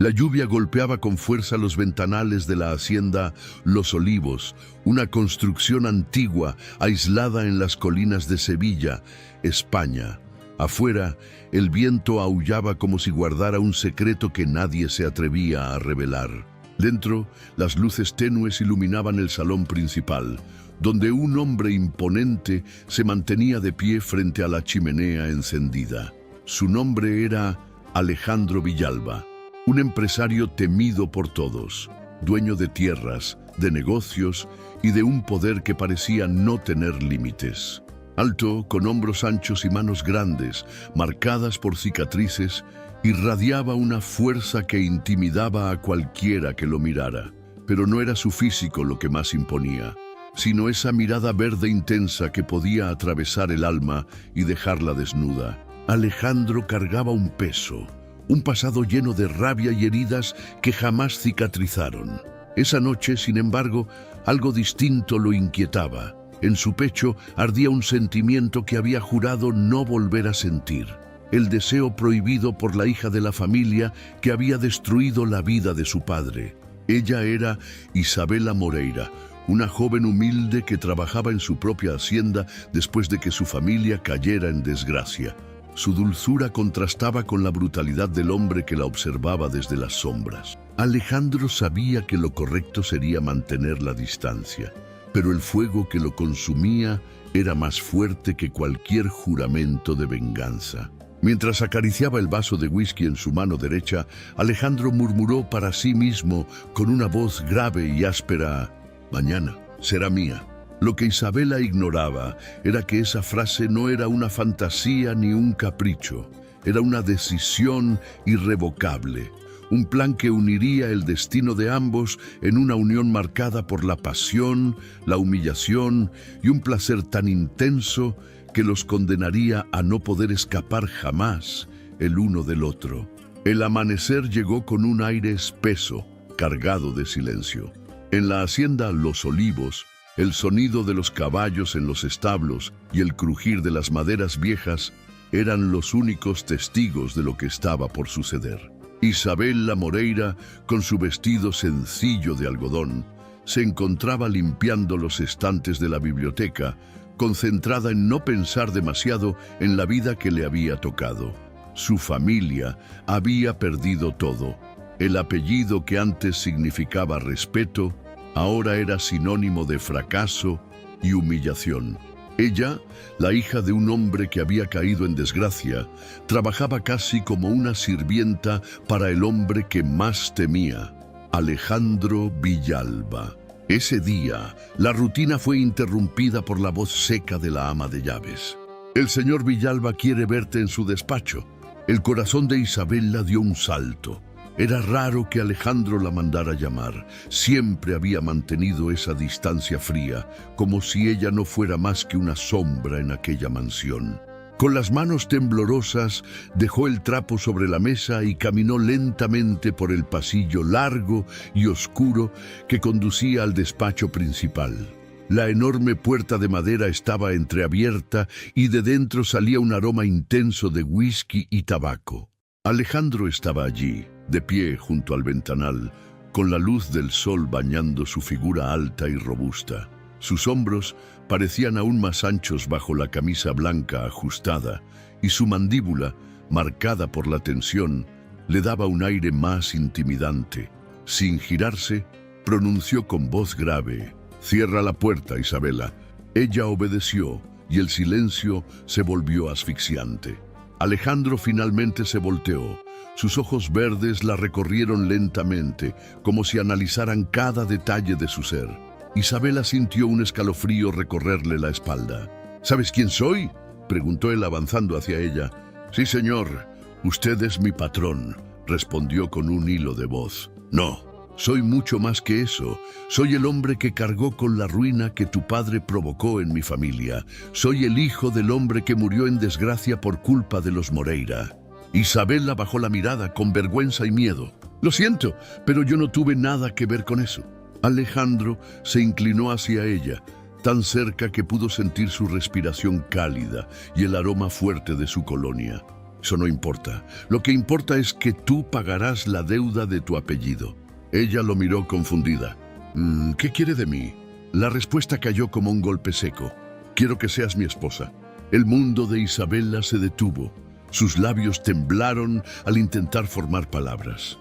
La lluvia golpeaba con fuerza los ventanales de la hacienda Los Olivos, una construcción antigua aislada en las colinas de Sevilla, España. Afuera, el viento aullaba como si guardara un secreto que nadie se atrevía a revelar. Dentro, las luces tenues iluminaban el salón principal, donde un hombre imponente se mantenía de pie frente a la chimenea encendida. Su nombre era Alejandro Villalba, un empresario temido por todos, dueño de tierras, de negocios y de un poder que parecía no tener límites. Alto, con hombros anchos y manos grandes, marcadas por cicatrices, irradiaba una fuerza que intimidaba a cualquiera que lo mirara. Pero no era su físico lo que más imponía, sino esa mirada verde intensa que podía atravesar el alma y dejarla desnuda. Alejandro cargaba un peso, un pasado lleno de rabia y heridas que jamás cicatrizaron. Esa noche, sin embargo, algo distinto lo inquietaba. En su pecho ardía un sentimiento que había jurado no volver a sentir. El deseo prohibido por la hija de la familia que había destruido la vida de su padre. Ella era Isabela Moreira, una joven humilde que trabajaba en su propia hacienda después de que su familia cayera en desgracia. Su dulzura contrastaba con la brutalidad del hombre que la observaba desde las sombras. Alejandro sabía que lo correcto sería mantener la distancia, pero el fuego que lo consumía era más fuerte que cualquier juramento de venganza. Mientras acariciaba el vaso de whisky en su mano derecha, Alejandro murmuró para sí mismo con una voz grave y áspera: «Mañana será mía». Lo que Isabela ignoraba era que esa frase no era una fantasía ni un capricho, era una decisión irrevocable, un plan que uniría el destino de ambos en una unión marcada por la pasión, la humillación y un placer tan intenso que los condenaría a no poder escapar jamás el uno del otro. El amanecer llegó con un aire espeso, cargado de silencio. En la hacienda Los Olivos, el sonido de los caballos en los establos y el crujir de las maderas viejas eran los únicos testigos de lo que estaba por suceder. Isabela Moreira, con su vestido sencillo de algodón, se encontraba limpiando los estantes de la biblioteca, concentrada en no pensar demasiado en la vida que le había tocado. Su familia había perdido todo. El apellido que antes significaba respeto, ahora era sinónimo de fracaso y humillación. Ella, la hija de un hombre que había caído en desgracia, trabajaba casi como una sirvienta para el hombre que más temía, Alejandro Villalba. Ese día, la rutina fue interrumpida por la voz seca de la ama de llaves. «El señor Villalba quiere verte en su despacho». El corazón de Isabela dio un salto. Era raro que Alejandro la mandara llamar. Siempre había mantenido esa distancia fría, como si ella no fuera más que una sombra en aquella mansión. Con las manos temblorosas, dejó el trapo sobre la mesa y caminó lentamente por el pasillo largo y oscuro que conducía al despacho principal. La enorme puerta de madera estaba entreabierta y de dentro salía un aroma intenso de whisky y tabaco. Alejandro estaba allí, de pie junto al ventanal, con la luz del sol bañando su figura alta y robusta. Sus hombros parecían aún más anchos bajo la camisa blanca ajustada, y su mandíbula, marcada por la tensión, le daba un aire más intimidante. Sin girarse, pronunció con voz grave: «Cierra la puerta, Isabela». Ella obedeció, y el silencio se volvió asfixiante. Alejandro finalmente se volteó. Sus ojos verdes la recorrieron lentamente, como si analizaran cada detalle de su ser. Isabela sintió un escalofrío recorrerle la espalda. «¿Sabes quién soy?», preguntó él avanzando hacia ella. «Sí, señor. Usted es mi patrón», respondió con un hilo de voz. «No, soy mucho más que eso. Soy el hombre que cargó con la ruina que tu padre provocó en mi familia. Soy el hijo del hombre que murió en desgracia por culpa de los Moreira». Isabela bajó la mirada con vergüenza y miedo. «Lo siento, pero yo no tuve nada que ver con eso». Alejandro se inclinó hacia ella, tan cerca que pudo sentir su respiración cálida y el aroma fuerte de su colonia. Eso no importa. Lo que importa es que tú pagarás la deuda de tu apellido. Ella lo miró confundida. ¿Qué quiere de mí? La respuesta cayó como un golpe seco. Quiero que seas mi esposa. El mundo de Isabela se detuvo. Sus labios temblaron al intentar formar palabras.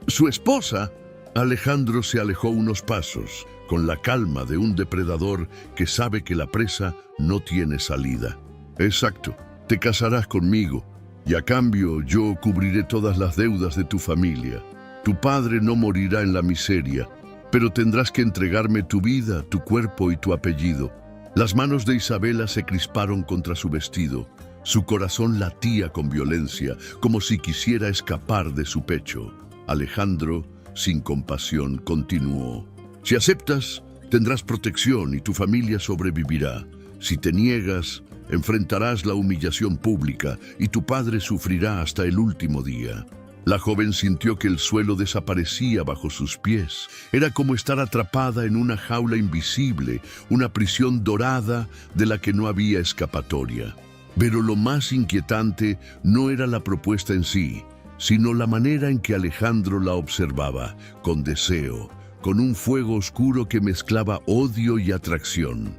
¿Su esposa? Alejandro se alejó unos pasos, con la calma de un depredador que sabe que la presa no tiene salida. Exacto, te casarás conmigo, y a cambio yo cubriré todas las deudas de tu familia. Tu padre no morirá en la miseria, pero tendrás que entregarme tu vida, tu cuerpo y tu apellido. Las manos de Isabela se crisparon contra su vestido. Su corazón latía con violencia, como si quisiera escapar de su pecho. Alejandro, sin compasión, continuó. Si aceptas, tendrás protección y tu familia sobrevivirá. Si te niegas, enfrentarás la humillación pública y tu padre sufrirá hasta el último día. La joven sintió que el suelo desaparecía bajo sus pies. Era como estar atrapada en una jaula invisible, una prisión dorada de la que no había escapatoria. Pero lo más inquietante no era la propuesta en sí, sino la manera en que Alejandro la observaba, con deseo, con un fuego oscuro que mezclaba odio y atracción.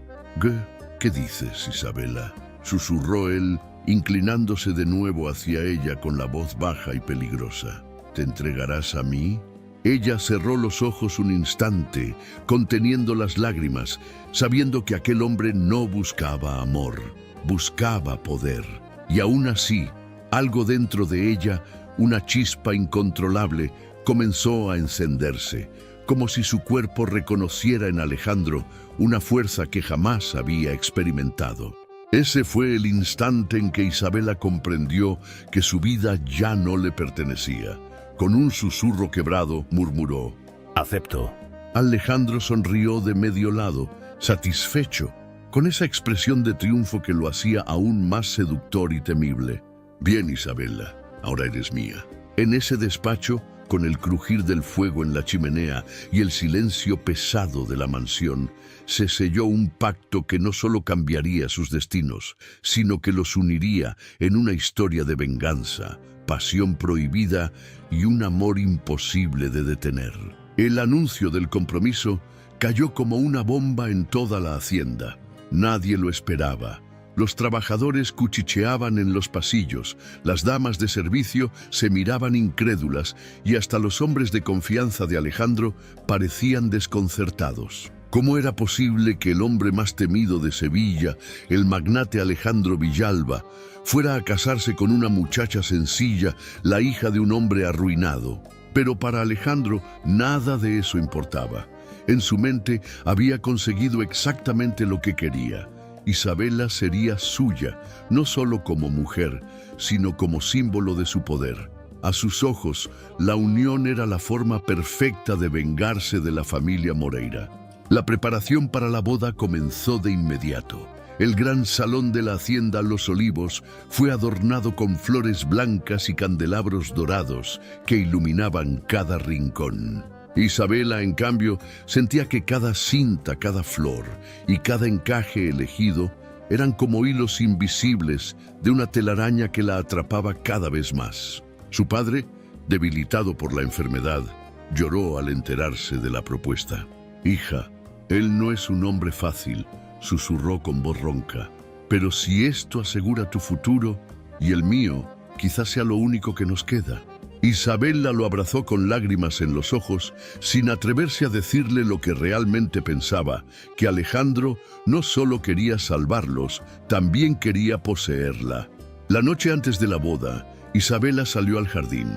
¿Qué dices, Isabela?, susurró él, inclinándose de nuevo hacia ella con la voz baja y peligrosa. ¿Te entregarás a mí? Ella cerró los ojos un instante, conteniendo las lágrimas, sabiendo que aquel hombre no buscaba amor, buscaba poder. Y aún así, algo dentro de ella, una chispa incontrolable, comenzó a encenderse, como si su cuerpo reconociera en Alejandro una fuerza que jamás había experimentado. Ese fue el instante en que Isabela comprendió que su vida ya no le pertenecía. Con un susurro quebrado, murmuró: «Acepto». Alejandro sonrió de medio lado, satisfecho, con esa expresión de triunfo que lo hacía aún más seductor y temible. «Bien, Isabela, ahora eres mía». En ese despacho, con el crujir del fuego en la chimenea y el silencio pesado de la mansión, se selló un pacto que no solo cambiaría sus destinos, sino que los uniría en una historia de venganza, pasión prohibida y un amor imposible de detener. El anuncio del compromiso cayó como una bomba en toda la hacienda. Nadie lo esperaba. Los trabajadores cuchicheaban en los pasillos, las damas de servicio se miraban incrédulas y hasta los hombres de confianza de Alejandro parecían desconcertados. ¿Cómo era posible que el hombre más temido de Sevilla, el magnate Alejandro Villalba, fuera a casarse con una muchacha sencilla, la hija de un hombre arruinado? Pero para Alejandro nada de eso importaba. En su mente había conseguido exactamente lo que quería. Isabela sería suya, no solo como mujer, sino como símbolo de su poder. A sus ojos, la unión era la forma perfecta de vengarse de la familia Moreira. La preparación para la boda comenzó de inmediato. El gran salón de la hacienda Los Olivos fue adornado con flores blancas y candelabros dorados que iluminaban cada rincón. Isabela, en cambio, sentía que cada cinta, cada flor y cada encaje elegido eran como hilos invisibles de una telaraña que la atrapaba cada vez más. Su padre, debilitado por la enfermedad, lloró al enterarse de la propuesta. «Hija, él no es un hombre fácil», susurró con voz ronca. «Pero si esto asegura tu futuro y el mío, quizás sea lo único que nos queda». Isabela lo abrazó con lágrimas en los ojos, sin atreverse a decirle lo que realmente pensaba, que Alejandro no solo quería salvarlos, también quería poseerla. La noche antes de la boda, Isabela salió al jardín.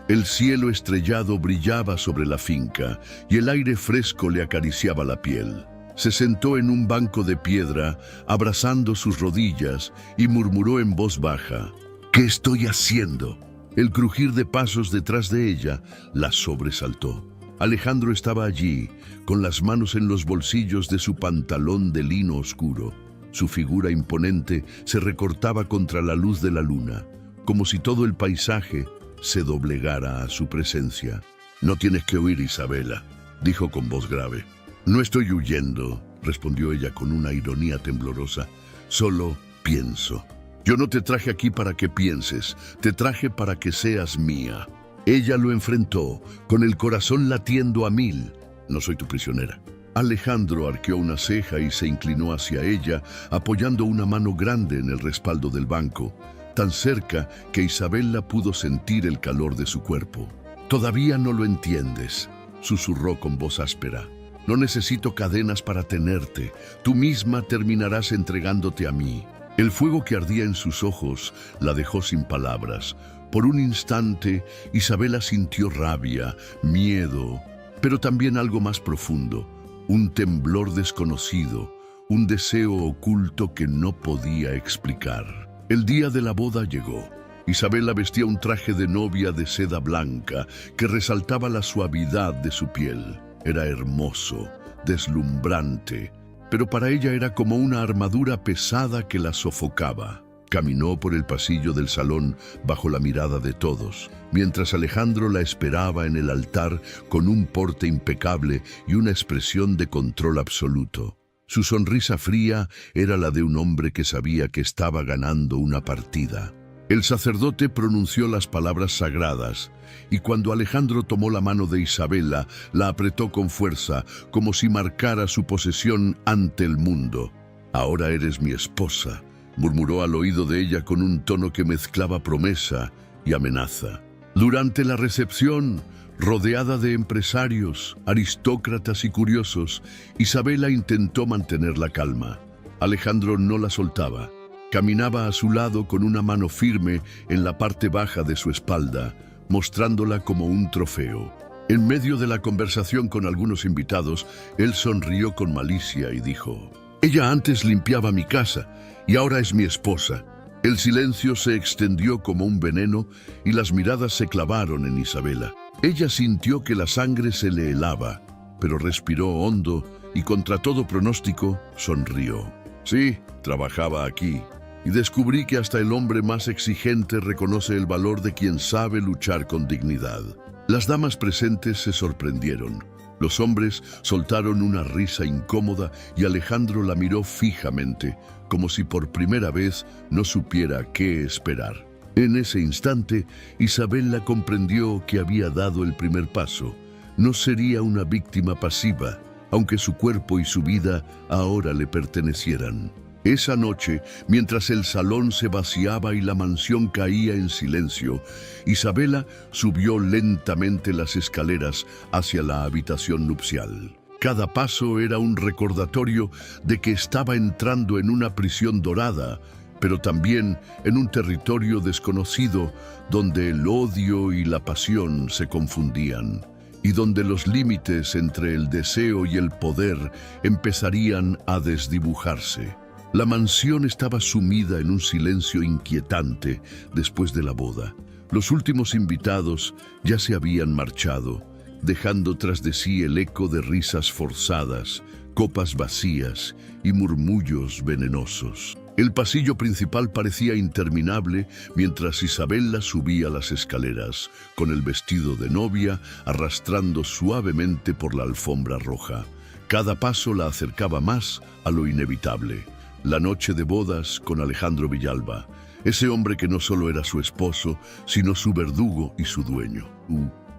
El cielo estrellado brillaba sobre la finca y el aire fresco le acariciaba la piel. Se sentó en un banco de piedra, abrazando sus rodillas, y murmuró en voz baja: «¿Qué estoy haciendo?». El crujir de pasos detrás de ella la sobresaltó. Alejandro estaba allí, con las manos en los bolsillos de su pantalón de lino oscuro. Su figura imponente se recortaba contra la luz de la luna, como si todo el paisaje se doblegara a su presencia. «No tienes que huir, Isabela», dijo con voz grave. «No estoy huyendo», respondió ella con una ironía temblorosa. «Solo pienso». Yo no te traje aquí para que pienses, te traje para que seas mía. Ella lo enfrentó, con el corazón latiendo a mil. No soy tu prisionera. Alejandro arqueó una ceja y se inclinó hacia ella, apoyando una mano grande en el respaldo del banco, tan cerca que Isabela pudo sentir el calor de su cuerpo. «Todavía no lo entiendes», susurró con voz áspera. «No necesito cadenas para tenerte. Tú misma terminarás entregándote a mí». El fuego que ardía en sus ojos la dejó sin palabras. Por un instante, Isabela sintió rabia, miedo, pero también algo más profundo, un temblor desconocido, un deseo oculto que no podía explicar. El día de la boda llegó. Isabela vestía un traje de novia de seda blanca que resaltaba la suavidad de su piel. Era hermoso, deslumbrante, pero para ella era como una armadura pesada que la sofocaba. Caminó por el pasillo del salón bajo la mirada de todos, mientras Alejandro la esperaba en el altar con un porte impecable y una expresión de control absoluto. Su sonrisa fría era la de un hombre que sabía que estaba ganando una partida. El sacerdote pronunció las palabras sagradas, y cuando Alejandro tomó la mano de Isabela, la apretó con fuerza, como si marcara su posesión ante el mundo. «Ahora eres mi esposa», murmuró al oído de ella con un tono que mezclaba promesa y amenaza. Durante la recepción, rodeada de empresarios, aristócratas y curiosos, Isabela intentó mantener la calma. Alejandro no la soltaba. Caminaba a su lado con una mano firme en la parte baja de su espalda, mostrándola como un trofeo. En medio de la conversación con algunos invitados, él sonrió con malicia y dijo: «Ella antes limpiaba mi casa y ahora es mi esposa». El silencio se extendió como un veneno y las miradas se clavaron en Isabela. Ella sintió que la sangre se le helaba, pero respiró hondo y contra todo pronóstico sonrió. «Sí, trabajaba aquí. Y descubrí que hasta el hombre más exigente reconoce el valor de quien sabe luchar con dignidad». Las damas presentes se sorprendieron. Los hombres soltaron una risa incómoda y Alejandro la miró fijamente, como si por primera vez no supiera qué esperar. En ese instante, Isabela comprendió que había dado el primer paso. No sería una víctima pasiva, aunque su cuerpo y su vida ahora le pertenecieran. Esa noche, mientras el salón se vaciaba y la mansión caía en silencio, Isabela subió lentamente las escaleras hacia la habitación nupcial. Cada paso era un recordatorio de que estaba entrando en una prisión dorada, pero también en un territorio desconocido donde el odio y la pasión se confundían, y donde los límites entre el deseo y el poder empezarían a desdibujarse. La mansión estaba sumida en un silencio inquietante después de la boda. Los últimos invitados ya se habían marchado, dejando tras de sí el eco de risas forzadas, copas vacías y murmullos venenosos. El pasillo principal parecía interminable mientras Isabela subía las escaleras, con el vestido de novia arrastrando suavemente por la alfombra roja. Cada paso la acercaba más a lo inevitable. La noche de bodas con Alejandro Villalba, ese hombre que no solo era su esposo, sino su verdugo y su dueño.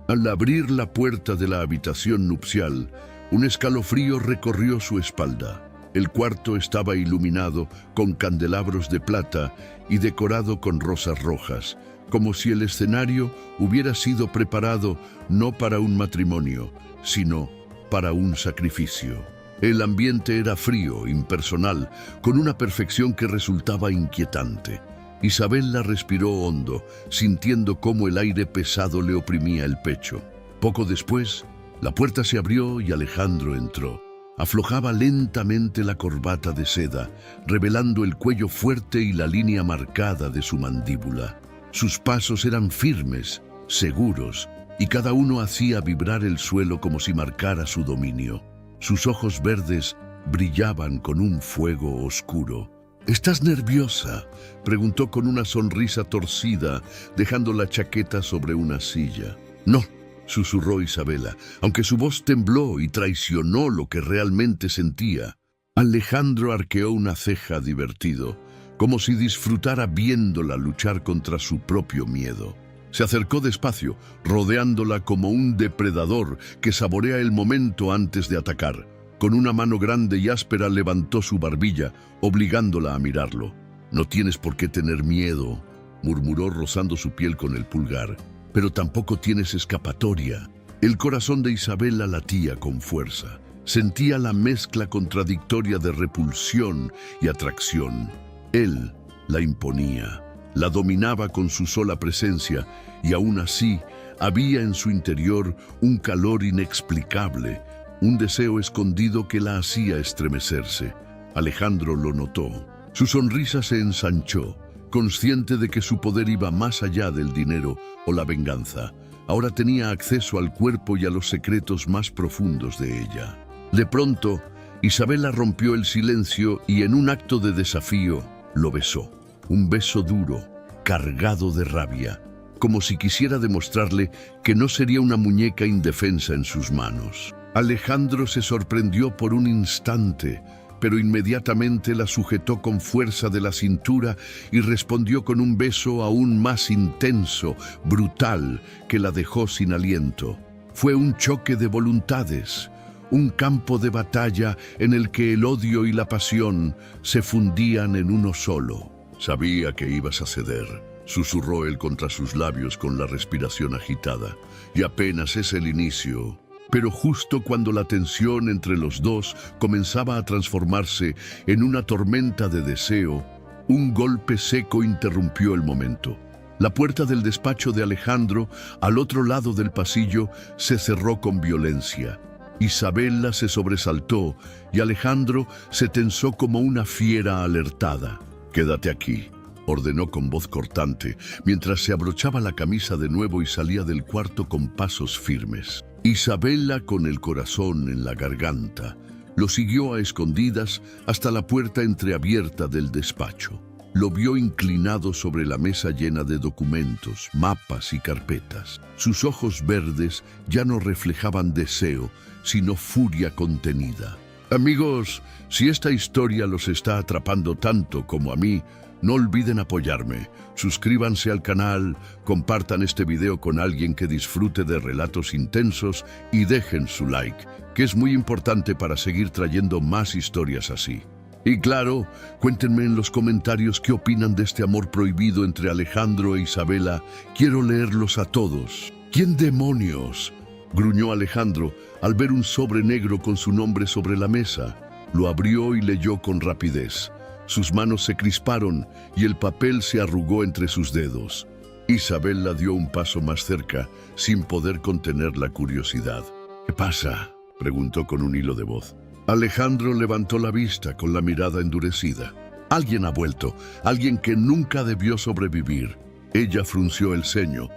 Al abrir la puerta de la habitación nupcial, un escalofrío recorrió su espalda. El cuarto estaba iluminado con candelabros de plata y decorado con rosas rojas, como si el escenario hubiera sido preparado no para un matrimonio, sino para un sacrificio. El ambiente era frío, impersonal, con una perfección que resultaba inquietante. Isabela respiró hondo, sintiendo cómo el aire pesado le oprimía el pecho. Poco después, la puerta se abrió y Alejandro entró. Aflojaba lentamente la corbata de seda, revelando el cuello fuerte y la línea marcada de su mandíbula. Sus pasos eran firmes, seguros, y cada uno hacía vibrar el suelo como si marcara su dominio. Sus ojos verdes brillaban con un fuego oscuro. «¿Estás nerviosa?», preguntó con una sonrisa torcida, dejando la chaqueta sobre una silla. «No», susurró Isabela, aunque su voz tembló y traicionó lo que realmente sentía. Alejandro arqueó una ceja divertido. como si disfrutara viéndola luchar contra su propio miedo. Se acercó despacio, rodeándola como un depredador que saborea el momento antes de atacar. Con una mano grande y áspera levantó su barbilla, obligándola a mirarlo. «No tienes por qué tener miedo», murmuró rozando su piel con el pulgar. «Pero tampoco tienes escapatoria». El corazón de Isabela latía con fuerza. Sentía la mezcla contradictoria de repulsión y atracción. Él la imponía, la dominaba con su sola presencia, y aún así había en su interior un calor inexplicable, un deseo escondido que la hacía estremecerse. Alejandro lo notó. Su sonrisa se ensanchó, consciente de que su poder iba más allá del dinero o la venganza. Ahora tenía acceso al cuerpo y a los secretos más profundos de ella. De pronto, Isabela rompió el silencio y en un acto de desafío lo besó. Un beso duro, cargado de rabia, como si quisiera demostrarle que no sería una muñeca indefensa en sus manos. Alejandro se sorprendió por un instante, pero inmediatamente la sujetó con fuerza de la cintura y respondió con un beso aún más intenso, brutal, que la dejó sin aliento. Fue un choque de voluntades, un campo de batalla en el que el odio y la pasión se fundían en uno solo. «Sabía que ibas a ceder», susurró él contra sus labios con la respiración agitada. «Y apenas es el inicio». Pero justo cuando la tensión entre los dos comenzaba a transformarse en una tormenta de deseo, un golpe seco interrumpió el momento. La puerta del despacho de Alejandro, al otro lado del pasillo, se cerró con violencia. Isabela se sobresaltó y Alejandro se tensó como una fiera alertada. «Quédate aquí», ordenó con voz cortante, mientras se abrochaba la camisa de nuevo y salía del cuarto con pasos firmes. Isabela, con el corazón en la garganta, lo siguió a escondidas hasta la puerta entreabierta del despacho. Lo vio inclinado sobre la mesa llena de documentos, mapas y carpetas. Sus ojos verdes ya no reflejaban deseo, sino furia contenida. Amigos, si esta historia los está atrapando tanto como a mí, no olviden apoyarme, suscríbanse al canal, compartan este video con alguien que disfrute de relatos intensos y dejen su like, que es muy importante para seguir trayendo más historias así. Y claro, cuéntenme en los comentarios qué opinan de este amor prohibido entre Alejandro e Isabela. Quiero leerlos a todos. ¿Quién demonios?, gruñó Alejandro al ver un sobre negro con su nombre sobre la mesa. Lo abrió y leyó con rapidez. Sus manos se crisparon y el papel se arrugó entre sus dedos. Isabela dio un paso más cerca, sin poder contener la curiosidad. «¿Qué pasa?», preguntó con un hilo de voz. Alejandro levantó la vista con la mirada endurecida. «Alguien ha vuelto, alguien que nunca debió sobrevivir». Ella frunció el ceño.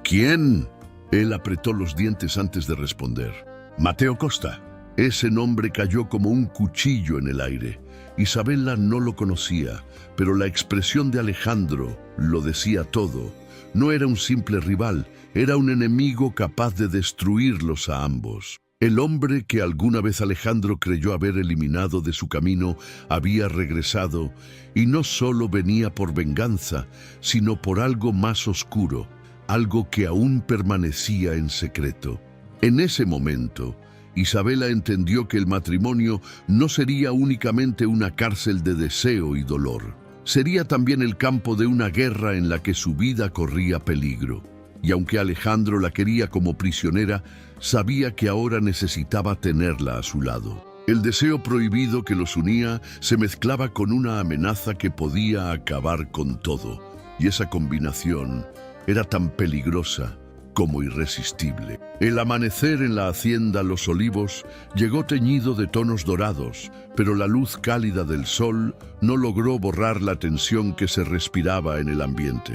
«¿Quién?». Él apretó los dientes antes de responder. «Mateo Costa». Ese nombre cayó como un cuchillo en el aire. Isabela no lo conocía, pero la expresión de Alejandro lo decía todo. No era un simple rival, era un enemigo capaz de destruirlos a ambos. El hombre que alguna vez Alejandro creyó haber eliminado de su camino había regresado, y no solo venía por venganza, sino por algo más oscuro, algo que aún permanecía en secreto. En ese momento, Isabela entendió que el matrimonio no sería únicamente una cárcel de deseo y dolor. Sería también el campo de una guerra en la que su vida corría peligro. Y aunque Alejandro la quería como prisionera, sabía que ahora necesitaba tenerla a su lado. El deseo prohibido que los unía se mezclaba con una amenaza que podía acabar con todo. Y esa combinación era tan peligrosa como irresistible. El amanecer en la hacienda Los Olivos llegó teñido de tonos dorados, pero la luz cálida del sol no logró borrar la tensión que se respiraba en el ambiente.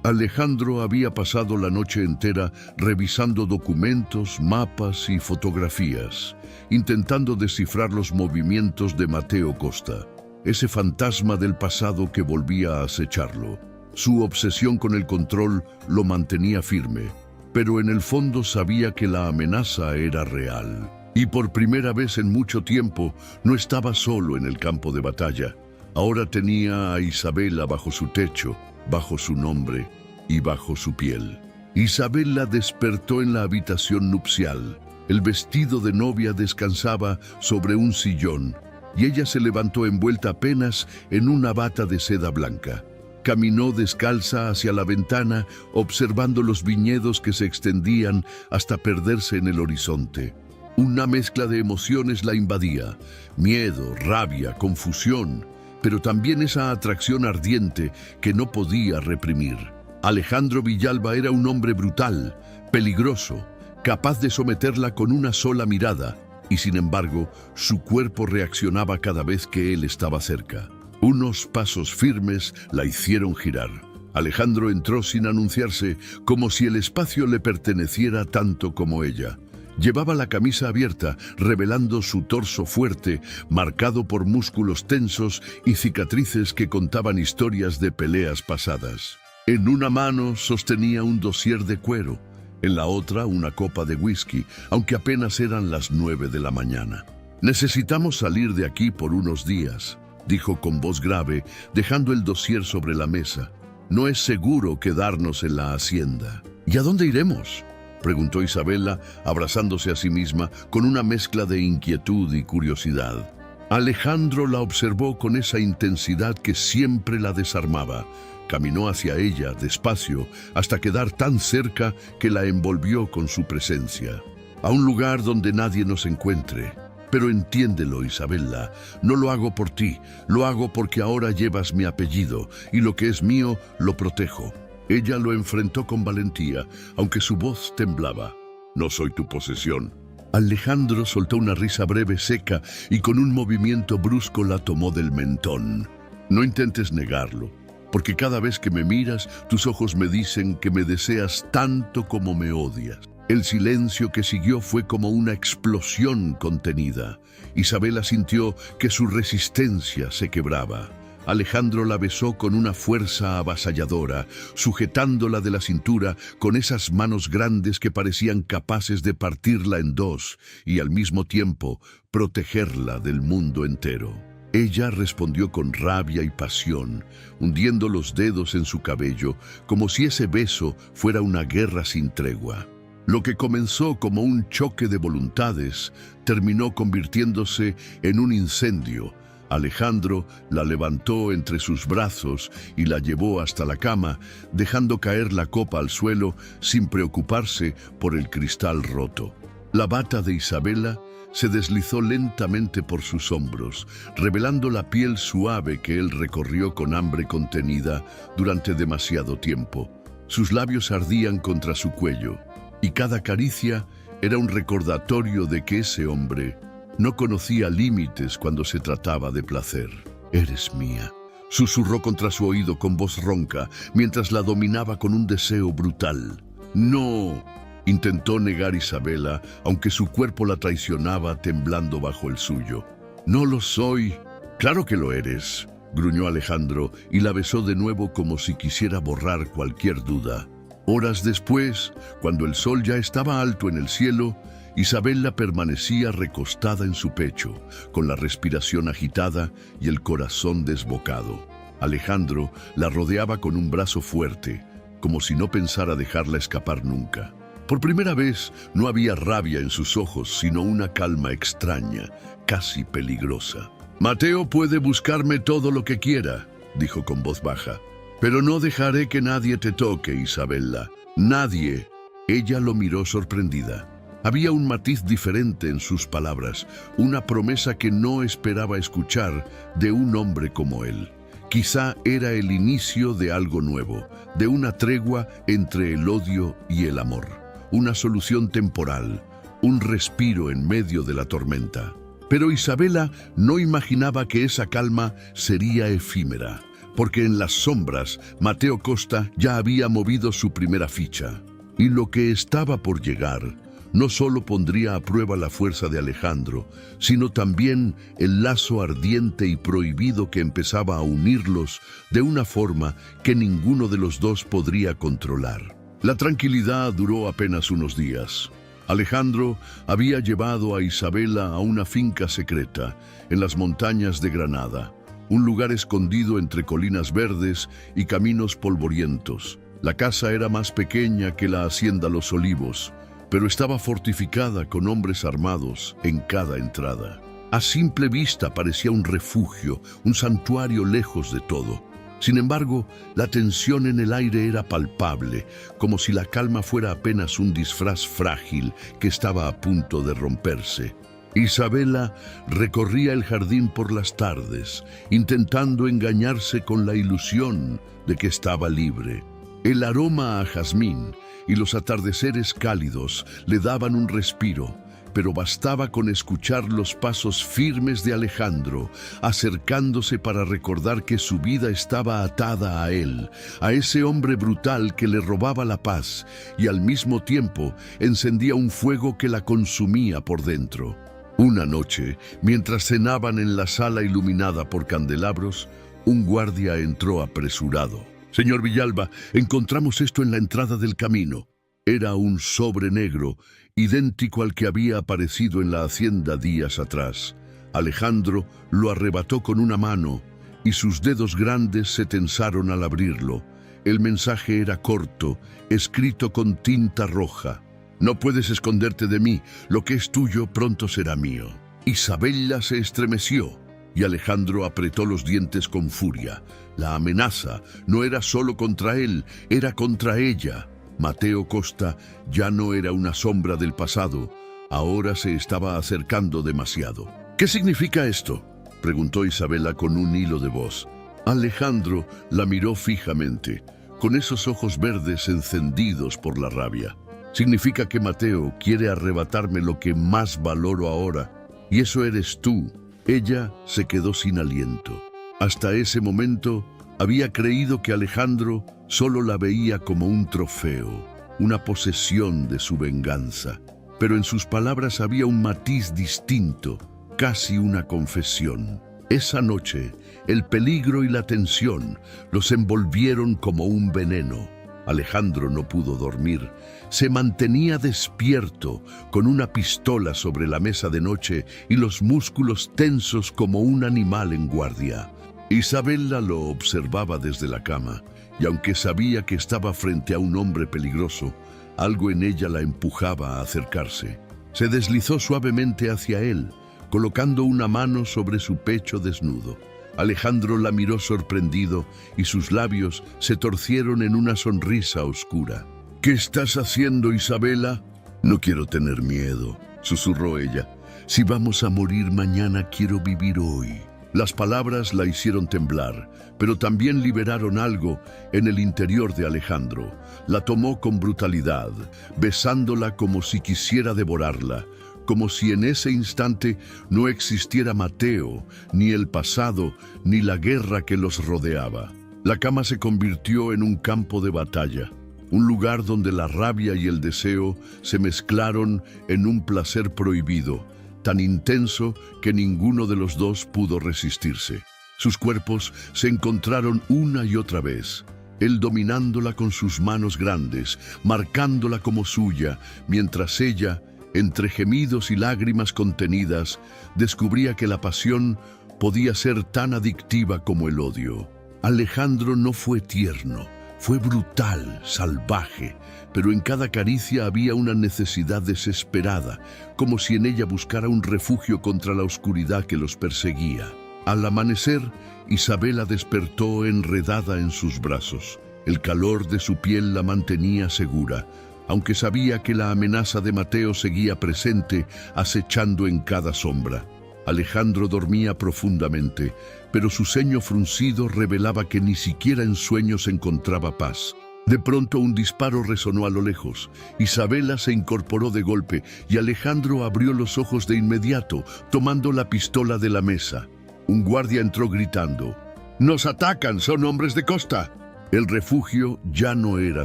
Alejandro había pasado la noche entera revisando documentos, mapas y fotografías, intentando descifrar los movimientos de Mateo Costa, ese fantasma del pasado que volvía a acecharlo. Su obsesión con el control lo mantenía firme, pero en el fondo sabía que la amenaza era real. Y por primera vez en mucho tiempo no estaba solo en el campo de batalla. Ahora tenía a Isabela bajo su techo, bajo su nombre y bajo su piel. Isabela despertó en la habitación nupcial. El vestido de novia descansaba sobre un sillón y ella se levantó envuelta apenas en una bata de seda blanca. Caminó descalza hacia la ventana, observando los viñedos que se extendían hasta perderse en el horizonte. Una mezcla de emociones la invadía: miedo, rabia, confusión, pero también esa atracción ardiente que no podía reprimir. Alejandro Villalba era un hombre brutal, peligroso, capaz de someterla con una sola mirada, y sin embargo, su cuerpo reaccionaba cada vez que él estaba cerca. Unos pasos firmes la hicieron girar. Alejandro entró sin anunciarse, como si el espacio le perteneciera tanto como ella. Llevaba la camisa abierta, revelando su torso fuerte, marcado por músculos tensos y cicatrices que contaban historias de peleas pasadas. En una mano sostenía un dossier de cuero, en la otra una copa de whisky, aunque apenas eran las 9 de la mañana. «Necesitamos salir de aquí por unos días», dijo con voz grave, dejando el dossier sobre la mesa. «No es seguro quedarnos en la hacienda». «¿Y a dónde iremos?», preguntó Isabela, abrazándose a sí misma con una mezcla de inquietud y curiosidad. Alejandro la observó con esa intensidad que siempre la desarmaba. Caminó hacia ella, despacio, hasta quedar tan cerca que la envolvió con su presencia. «A un lugar donde nadie nos encuentre. Pero entiéndelo, Isabela, no lo hago por ti, lo hago porque ahora llevas mi apellido, y lo que es mío lo protejo». Ella lo enfrentó con valentía, aunque su voz temblaba. «No soy tu posesión». Alejandro soltó una risa breve, seca, y con un movimiento brusco la tomó del mentón. «No intentes negarlo, porque cada vez que me miras, tus ojos me dicen que me deseas tanto como me odias». El silencio que siguió fue como una explosión contenida. Isabela sintió que su resistencia se quebraba. Alejandro la besó con una fuerza avasalladora, sujetándola de la cintura con esas manos grandes que parecían capaces de partirla en dos y al mismo tiempo protegerla del mundo entero. Ella respondió con rabia y pasión, hundiendo los dedos en su cabello, como si ese beso fuera una guerra sin tregua. Lo que comenzó como un choque de voluntades terminó convirtiéndose en un incendio. Alejandro la levantó entre sus brazos y la llevó hasta la cama, dejando caer la copa al suelo sin preocuparse por el cristal roto. La bata de Isabela se deslizó lentamente por sus hombros, revelando la piel suave que él recorrió con hambre contenida durante demasiado tiempo. Sus labios ardían contra su cuello, y cada caricia era un recordatorio de que ese hombre no conocía límites cuando se trataba de placer. «Eres mía», susurró contra su oído con voz ronca, mientras la dominaba con un deseo brutal. «No», intentó negar Isabela, aunque su cuerpo la traicionaba temblando bajo el suyo. «No lo soy». «Claro que lo eres», gruñó Alejandro y la besó de nuevo como si quisiera borrar cualquier duda. Horas después, cuando el sol ya estaba alto en el cielo, Isabela permanecía recostada en su pecho, con la respiración agitada y el corazón desbocado. Alejandro la rodeaba con un brazo fuerte, como si no pensara dejarla escapar nunca. Por primera vez no había rabia en sus ojos, sino una calma extraña, casi peligrosa. «Mateo puede buscarme todo lo que quiera», dijo con voz baja, «pero no dejaré que nadie te toque, Isabela. Nadie». Ella lo miró sorprendida. Había un matiz diferente en sus palabras, una promesa que no esperaba escuchar de un hombre como él. Quizá era el inicio de algo nuevo, de una tregua entre el odio y el amor, una solución temporal, un respiro en medio de la tormenta. Pero Isabela no imaginaba que esa calma sería efímera, porque en las sombras Mateo Costa ya había movido su primera ficha. Y lo que estaba por llegar no solo pondría a prueba la fuerza de Alejandro, sino también el lazo ardiente y prohibido que empezaba a unirlos de una forma que ninguno de los dos podría controlar. La tranquilidad duró apenas unos días. Alejandro había llevado a Isabela a una finca secreta en las montañas de Granada, un lugar escondido entre colinas verdes y caminos polvorientos. La casa era más pequeña que la hacienda Los Olivos, pero estaba fortificada con hombres armados en cada entrada. A simple vista parecía un refugio, un santuario lejos de todo. Sin embargo, la tensión en el aire era palpable, como si la calma fuera apenas un disfraz frágil que estaba a punto de romperse. Isabela recorría el jardín por las tardes, intentando engañarse con la ilusión de que estaba libre. El aroma a jazmín y los atardeceres cálidos le daban un respiro, pero bastaba con escuchar los pasos firmes de Alejandro, acercándose para recordar que su vida estaba atada a él, a ese hombre brutal que le robaba la paz y al mismo tiempo encendía un fuego que la consumía por dentro. Una noche, mientras cenaban en la sala iluminada por candelabros, un guardia entró apresurado. «Señor Villalba, encontramos esto en la entrada del camino». Era un sobre negro, idéntico al que había aparecido en la hacienda días atrás. Alejandro lo arrebató con una mano y sus dedos grandes se tensaron al abrirlo. El mensaje era corto, escrito con tinta roja. «No puedes esconderte de mí, lo que es tuyo pronto será mío». Isabela se estremeció y Alejandro apretó los dientes con furia. La amenaza no era solo contra él, era contra ella. Mateo Costa ya no era una sombra del pasado, ahora se estaba acercando demasiado. «¿Qué significa esto?», preguntó Isabela con un hilo de voz. Alejandro la miró fijamente, con esos ojos verdes encendidos por la rabia. «Significa que Mateo quiere arrebatarme lo que más valoro ahora, y eso eres tú». Ella se quedó sin aliento. Hasta ese momento había creído que Alejandro solo la veía como un trofeo, una posesión de su venganza. Pero en sus palabras había un matiz distinto, casi una confesión. Esa noche, el peligro y la tensión los envolvieron como un veneno. Alejandro no pudo dormir. Se mantenía despierto, con una pistola sobre la mesa de noche y los músculos tensos como un animal en guardia. Isabela lo observaba desde la cama, y aunque sabía que estaba frente a un hombre peligroso, algo en ella la empujaba a acercarse. Se deslizó suavemente hacia él, colocando una mano sobre su pecho desnudo. Alejandro la miró sorprendido y sus labios se torcieron en una sonrisa oscura. «¿Qué estás haciendo, Isabela?» «No quiero tener miedo», susurró ella. «Si vamos a morir mañana, quiero vivir hoy». Las palabras la hicieron temblar, pero también liberaron algo en el interior de Alejandro. La tomó con brutalidad, besándola como si quisiera devorarla, como si en ese instante no existiera Mateo, ni el pasado, ni la guerra que los rodeaba. La cama se convirtió en un campo de batalla, un lugar donde la rabia y el deseo se mezclaron en un placer prohibido, tan intenso que ninguno de los dos pudo resistirse. Sus cuerpos se encontraron una y otra vez, él dominándola con sus manos grandes, marcándola como suya, mientras ella, entre gemidos y lágrimas contenidas, descubría que la pasión podía ser tan adictiva como el odio. Alejandro no fue tierno, fue brutal, salvaje, pero en cada caricia había una necesidad desesperada, como si en ella buscara un refugio contra la oscuridad que los perseguía. Al amanecer, Isabela despertó enredada en sus brazos. El calor de su piel la mantenía segura, aunque sabía que la amenaza de Mateo seguía presente, acechando en cada sombra. Alejandro dormía profundamente, pero su ceño fruncido revelaba que ni siquiera en sueños encontraba paz. De pronto un disparo resonó a lo lejos. Isabela se incorporó de golpe y Alejandro abrió los ojos de inmediato, tomando la pistola de la mesa. Un guardia entró gritando: «¡Nos atacan! ¡Son hombres de Costa!». El refugio ya no era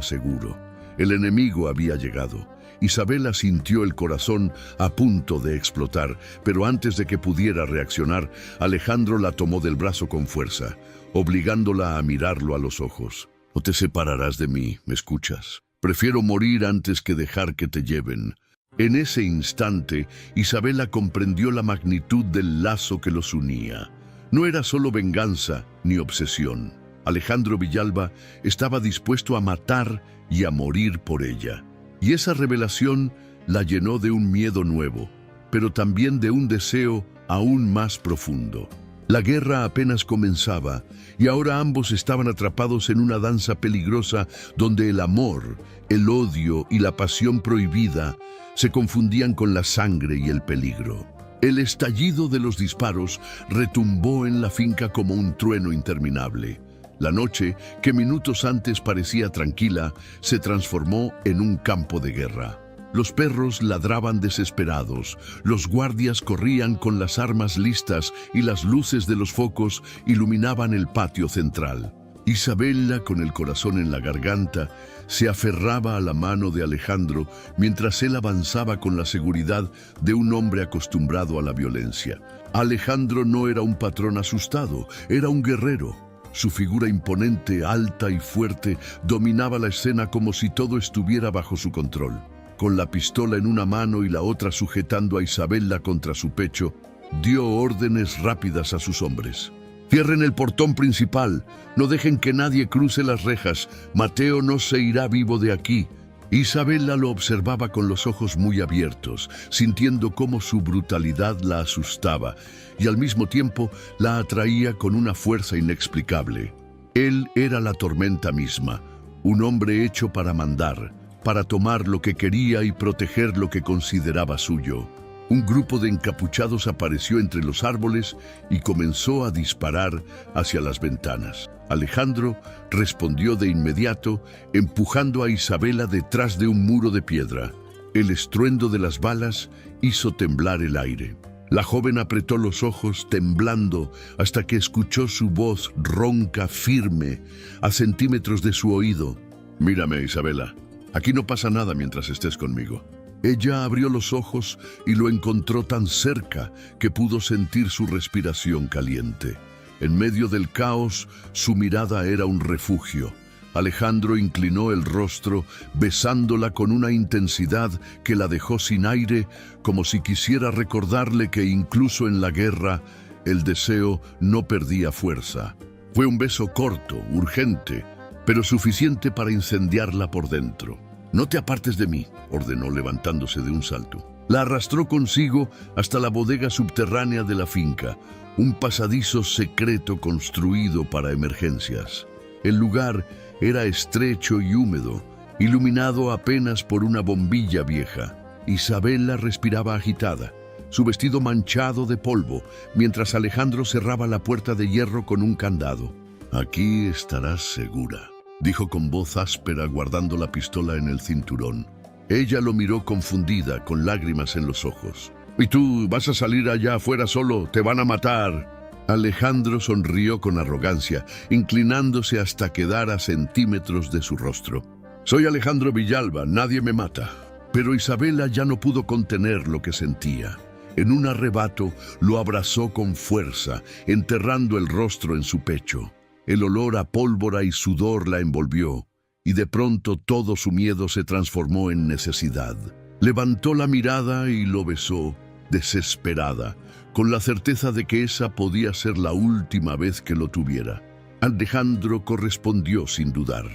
seguro. El enemigo había llegado. Isabela sintió el corazón a punto de explotar, pero antes de que pudiera reaccionar, Alejandro la tomó del brazo con fuerza, obligándola a mirarlo a los ojos. «No te separarás de mí, ¿me escuchas? Prefiero morir antes que dejar que te lleven». En ese instante, Isabela comprendió la magnitud del lazo que los unía. No era solo venganza ni obsesión. Alejandro Villalba estaba dispuesto a matar y a morir por ella. Y esa revelación la llenó de un miedo nuevo, pero también de un deseo aún más profundo. La guerra apenas comenzaba y ahora ambos estaban atrapados en una danza peligrosa donde el amor, el odio y la pasión prohibida se confundían con la sangre y el peligro. El estallido de los disparos retumbó en la finca como un trueno interminable. La noche, que minutos antes parecía tranquila, se transformó en un campo de guerra. Los perros ladraban desesperados, los guardias corrían con las armas listas y las luces de los focos iluminaban el patio central. Isabela, con el corazón en la garganta, se aferraba a la mano de Alejandro mientras él avanzaba con la seguridad de un hombre acostumbrado a la violencia. Alejandro no era un patrón asustado, era un guerrero. Su figura imponente, alta y fuerte, dominaba la escena como si todo estuviera bajo su control. Con la pistola en una mano y la otra sujetando a Isabela contra su pecho, dio órdenes rápidas a sus hombres. «Cierren el portón principal, no dejen que nadie cruce las rejas, Mateo no se irá vivo de aquí». Isabela lo observaba con los ojos muy abiertos, sintiendo cómo su brutalidad la asustaba y al mismo tiempo la atraía con una fuerza inexplicable. Él era la tormenta misma, un hombre hecho para mandar, para tomar lo que quería y proteger lo que consideraba suyo. Un grupo de encapuchados apareció entre los árboles y comenzó a disparar hacia las ventanas. Alejandro respondió de inmediato, empujando a Isabela detrás de un muro de piedra. El estruendo de las balas hizo temblar el aire. La joven apretó los ojos, temblando, hasta que escuchó su voz ronca, firme, a centímetros de su oído. «Mírame, Isabela. Aquí no pasa nada mientras estés conmigo». Ella abrió los ojos y lo encontró tan cerca que pudo sentir su respiración caliente. En medio del caos, su mirada era un refugio. Alejandro inclinó el rostro, besándola con una intensidad que la dejó sin aire, como si quisiera recordarle que incluso en la guerra, el deseo no perdía fuerza. Fue un beso corto, urgente, pero suficiente para incendiarla por dentro. «No te apartes de mí», ordenó levantándose de un salto. La arrastró consigo hasta la bodega subterránea de la finca, un pasadizo secreto construido para emergencias. El lugar era estrecho y húmedo, iluminado apenas por una bombilla vieja. Isabela respiraba agitada, su vestido manchado de polvo, mientras Alejandro cerraba la puerta de hierro con un candado. «Aquí estarás segura», dijo con voz áspera, guardando la pistola en el cinturón. Ella lo miró confundida, con lágrimas en los ojos. «¿Y tú vas a salir allá afuera solo? ¡Te van a matar!». Alejandro sonrió con arrogancia, inclinándose hasta quedar a centímetros de su rostro. «Soy Alejandro Villalba, nadie me mata». Pero Isabela ya no pudo contener lo que sentía. En un arrebato lo abrazó con fuerza, enterrando el rostro en su pecho. El olor a pólvora y sudor la envolvió, y de pronto todo su miedo se transformó en necesidad. Levantó la mirada y lo besó, desesperada, con la certeza de que esa podía ser la última vez que lo tuviera. Alejandro correspondió sin dudar.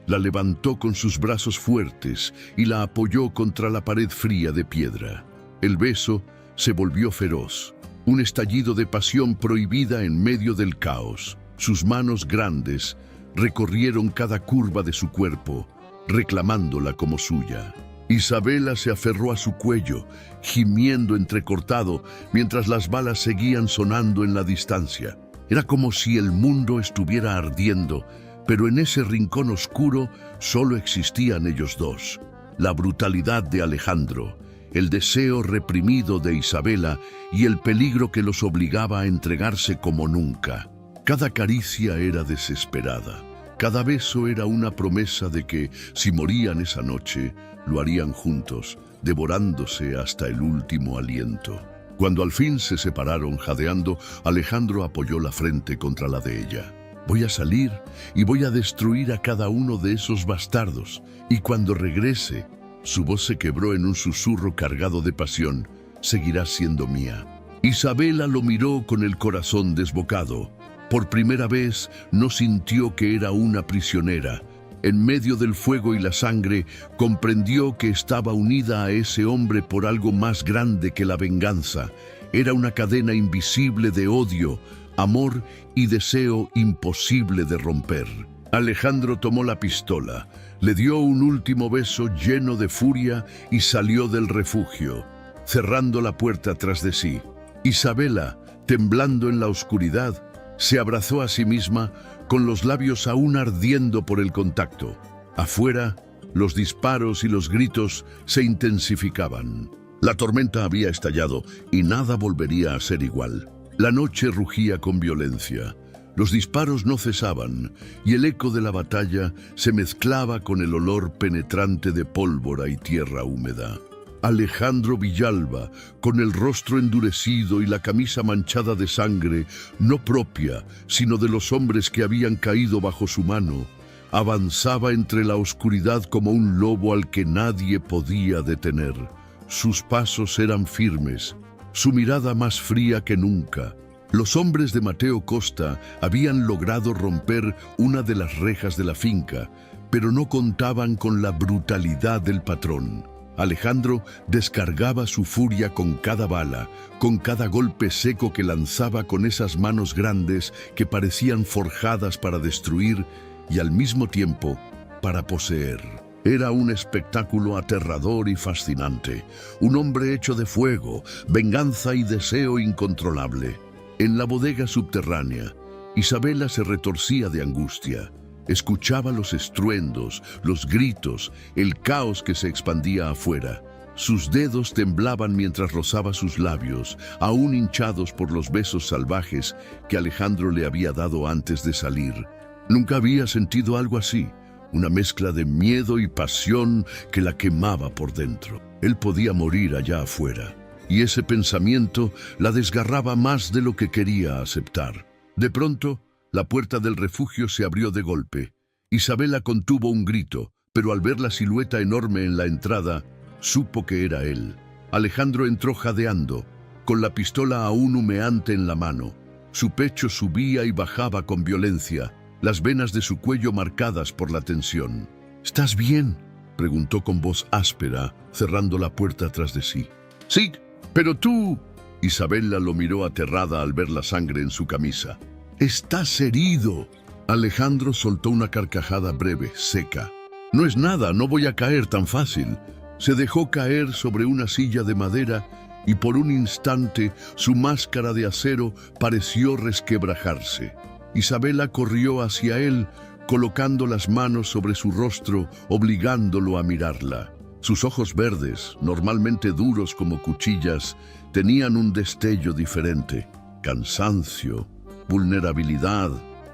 La levantó con sus brazos fuertes y la apoyó contra la pared fría de piedra. El beso se volvió feroz, un estallido de pasión prohibida en medio del caos. Sus manos grandes recorrieron cada curva de su cuerpo, reclamándola como suya. Isabela se aferró a su cuello, gimiendo entrecortado, mientras las balas seguían sonando en la distancia. Era como si el mundo estuviera ardiendo, pero en ese rincón oscuro solo existían ellos dos. La brutalidad de Alejandro, el deseo reprimido de Isabela y el peligro que los obligaba a entregarse como nunca. Cada caricia era desesperada. Cada beso era una promesa de que, si morían esa noche, lo harían juntos, devorándose hasta el último aliento. Cuando al fin se separaron jadeando, Alejandro apoyó la frente contra la de ella. «Voy a salir y voy a destruir a cada uno de esos bastardos. Y cuando regrese», su voz se quebró en un susurro cargado de pasión, «seguirás siendo mía». Isabela lo miró con el corazón desbocado. Por primera vez no sintió que era una prisionera. En medio del fuego y la sangre, comprendió que estaba unida a ese hombre por algo más grande que la venganza. Era una cadena invisible de odio, amor y deseo imposible de romper. Alejandro tomó la pistola, le dio un último beso lleno de furia y salió del refugio, cerrando la puerta tras de sí. Isabela, temblando en la oscuridad, se abrazó a sí misma con los labios aún ardiendo por el contacto. Afuera, los disparos y los gritos se intensificaban. La tormenta había estallado y nada volvería a ser igual. La noche rugía con violencia. Los disparos no cesaban y el eco de la batalla se mezclaba con el olor penetrante de pólvora y tierra húmeda. Alejandro Villalba, con el rostro endurecido y la camisa manchada de sangre, no propia, sino de los hombres que habían caído bajo su mano, avanzaba entre la oscuridad como un lobo al que nadie podía detener. Sus pasos eran firmes, su mirada más fría que nunca. Los hombres de Mateo Costa habían logrado romper una de las rejas de la finca, pero no contaban con la brutalidad del patrón. Alejandro descargaba su furia con cada bala, con cada golpe seco que lanzaba con esas manos grandes que parecían forjadas para destruir y al mismo tiempo para poseer. Era un espectáculo aterrador y fascinante, un hombre hecho de fuego, venganza y deseo incontrolable. En la bodega subterránea, Isabela se retorcía de angustia. Escuchaba los estruendos, los gritos, el caos que se expandía afuera. Sus dedos temblaban mientras rozaba sus labios, aún hinchados por los besos salvajes que Alejandro le había dado antes de salir. Nunca había sentido algo así, una mezcla de miedo y pasión que la quemaba por dentro. Él podía morir allá afuera, y ese pensamiento la desgarraba más de lo que quería aceptar. De pronto, la puerta del refugio se abrió de golpe. Isabela contuvo un grito, pero al ver la silueta enorme en la entrada, supo que era él. Alejandro entró jadeando, con la pistola aún humeante en la mano. Su pecho subía y bajaba con violencia, las venas de su cuello marcadas por la tensión. ¿Estás bien?, preguntó con voz áspera, cerrando la puerta tras de sí. «Sí, pero tú...» Isabela lo miró aterrada al ver la sangre en su camisa. «Estás herido». Alejandro soltó una carcajada breve, seca. «No es nada, no voy a caer tan fácil». Se dejó caer sobre una silla de madera y por un instante su máscara de acero pareció resquebrajarse. Isabela corrió hacia él, colocando las manos sobre su rostro, obligándolo a mirarla. Sus ojos verdes, normalmente duros como cuchillas, tenían un destello diferente: cansancio, vulnerabilidad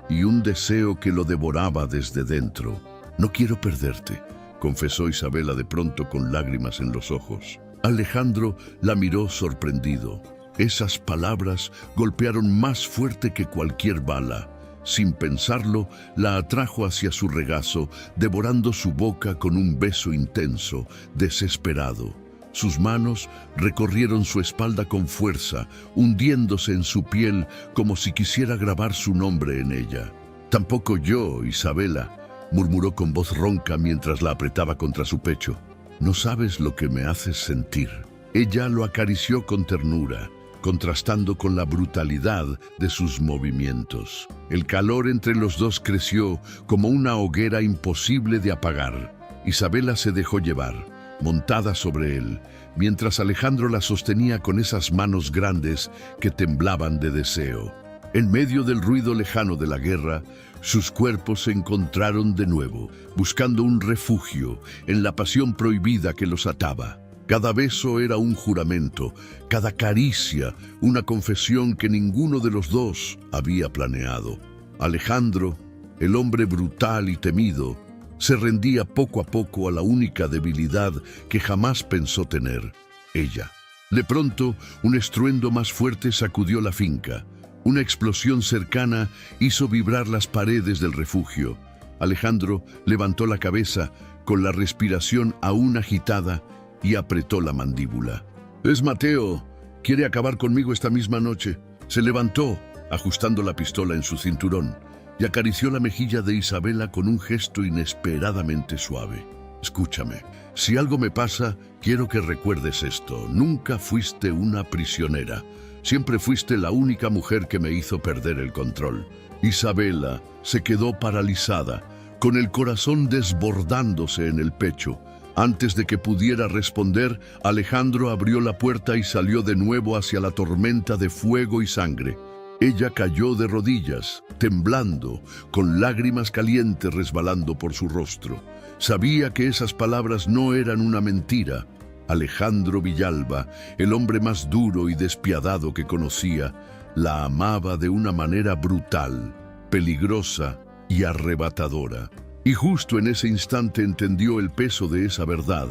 y un deseo que lo devoraba desde dentro. «No quiero perderte», confesó Isabela de pronto con lágrimas en los ojos. Alejandro la miró sorprendido. Esas palabras golpearon más fuerte que cualquier bala. Sin pensarlo, la atrajo hacia su regazo, devorando su boca con un beso intenso, desesperado. Sus manos recorrieron su espalda con fuerza, hundiéndose en su piel como si quisiera grabar su nombre en ella. «Tampoco yo, Isabela», murmuró con voz ronca mientras la apretaba contra su pecho. «No sabes lo que me haces sentir». Ella lo acarició con ternura, contrastando con la brutalidad de sus movimientos. El calor entre los dos creció como una hoguera imposible de apagar. Isabela se dejó llevar, montada sobre él, mientras Alejandro la sostenía con esas manos grandes que temblaban de deseo. En medio del ruido lejano de la guerra, sus cuerpos se encontraron de nuevo, buscando un refugio en la pasión prohibida que los ataba. Cada beso era un juramento, cada caricia una confesión que ninguno de los dos había planeado. Alejandro, el hombre brutal y temido, se rendía poco a poco a la única debilidad que jamás pensó tener: ella. De pronto, un estruendo más fuerte sacudió la finca. Una explosión cercana hizo vibrar las paredes del refugio. Alejandro levantó la cabeza, con la respiración aún agitada, y apretó la mandíbula. «Es Mateo», Quiere acabar conmigo esta misma noche. Se levantó, ajustando la pistola en su cinturón, y acarició la mejilla de Isabela con un gesto inesperadamente suave. Escúchame, si algo me pasa, quiero que recuerdes esto. Nunca fuiste una prisionera. Siempre fuiste la única mujer que me hizo perder el control. Isabela se quedó paralizada, con el corazón desbordándose en el pecho. Antes de que pudiera responder, Alejandro abrió la puerta y salió de nuevo hacia la tormenta de fuego y sangre. Ella cayó de rodillas, temblando, con lágrimas calientes resbalando por su rostro. Sabía que esas palabras no eran una mentira. Alejandro Villalba, el hombre más duro y despiadado que conocía, la amaba de una manera brutal, peligrosa y arrebatadora. Y justo en ese instante entendió el peso de esa verdad.